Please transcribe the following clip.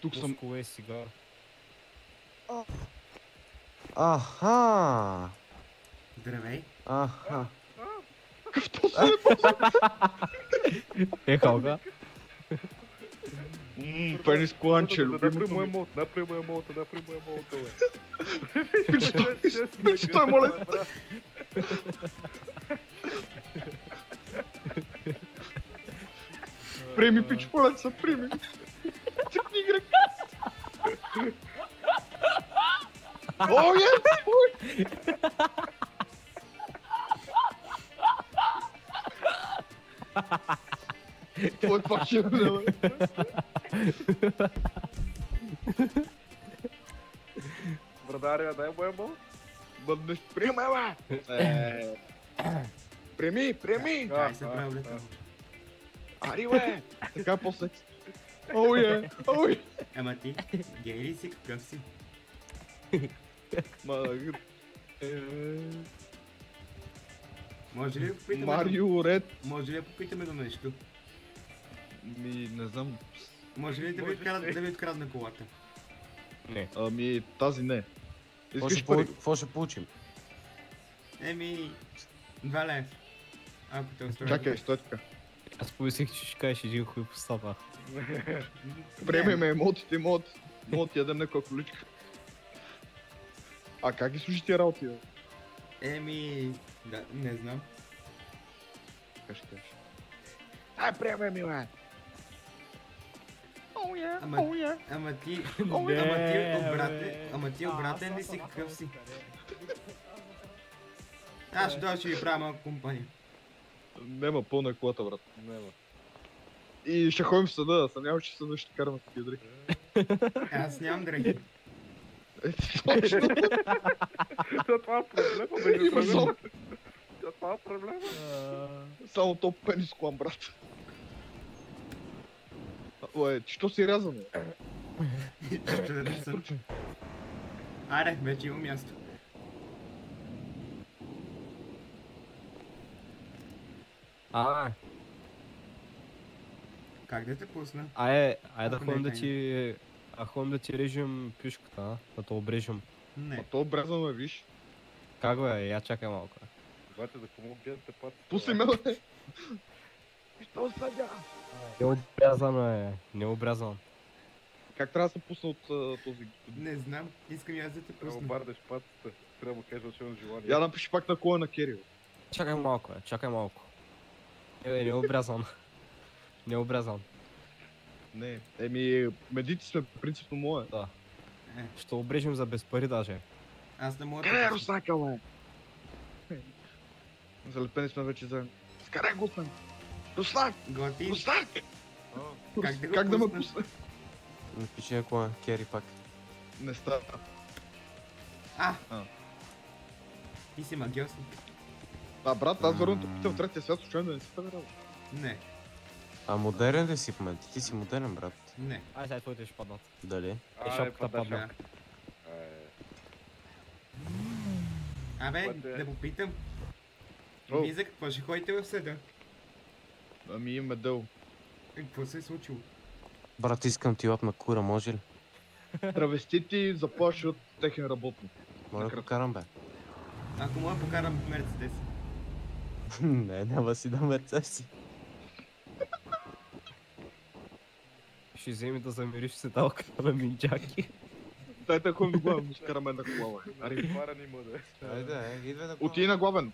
Тук съм. Кое е сега? Аха! Здравей. Аха! Халга? Пенис кланче, Напри му любимото ми. емот, напри му емота, бе. Пичето е, моля. Преми, пич, моля се, преми. Цъкни игрек. О, е! Твой пак ще бе. Брадаря, дай му емот. Бъднеш, приема, бе. Преми. Ай се прави лето. Ари, бе. Така после. О, е. Ама ти, гей ли си, какъв си? Може ли да попитаме? Марио Ред. Може ли да попитаме до нещо? Ми, не знам. Може ли да ви открадна колата? Не. Ами, тази не. Какво Искаш ще пари? какво ще получим? Еми, 2 лев. Ако те устрои. Чакай, стой така. Аз помислих, че ще кажеш един хуй по става. Приеми ме емотите, мога ти ядем някаква количка. А как ги служи тия работи, бе? Еми, да, не знам. Кажеш. Ай, приеми ми, бе! Ама ти, Не, ама ти обратен ли си, какъв си? Аз ще дойда, ще ви правя малко компания. Нема пълна е колата, брат. Нема. И ще ходим в съда, съмнявам, че в съда ще караме такива дрехи. Аз нямам дрехи. Точно! Това е проблема, бе, Има само- Това е проблема. Само топ пенис клан, брат. Уе, що си рязано? Чуден съм. Аре, вече има място. Как да те пусна? Айде да Ако не е ходим да тайна. ти... ходим да ти режем пюшката, а? Да те обрежем. А Не. то обрязано е, виж. Как бе? Я чакай малко. Бате, да кому биете пат. Пусни ме, бе! Що съдя? Не обрязано. Как трябва да се пусна от този... Не знам. Искам и аз да те Трябва да пусна. бардеш патата. Трябва да му кажа, че имам желание. Я напиши пак на кола на Кирил. Чакай малко. Не обрязан. Не обрязан. Не, еми, медици сме принципно моя. Да. Е, Ще обрежем за без пари даже. аз не мога Къде е да... Русака, бе? Залепени сме вече заедно. Скарай го там! Руснак! Готи, Руснак! Как да го ме пусна? пусне? Напиши ако Кери пак. Не става. А! А. Ти си магиосник. Брат, аз вървам тук в третия свят, случайно да не си прави работа. Не, А модерен ли си в момента? Ти си модерен, брат. не. Ай, сега твоите ще паднат. Дали? Шапката падна. Абе, Пътя. да попитам. О. Вие за какво ще ходите в съда? Ами имаме дъл. Какво се е случило? Брат, искам ти лапна кура, може ли? Травестити заплашват техен работник. Моля да карам, бе. Ако мога покарам Мерцедес. Не, няма си да мерцеси. Ще вземи да замериш седалката на минджаки. Дайте ходим до главен, ще караме една кола, бе. Ари, Пара ни му да. Айде, идвай на отиди на главен,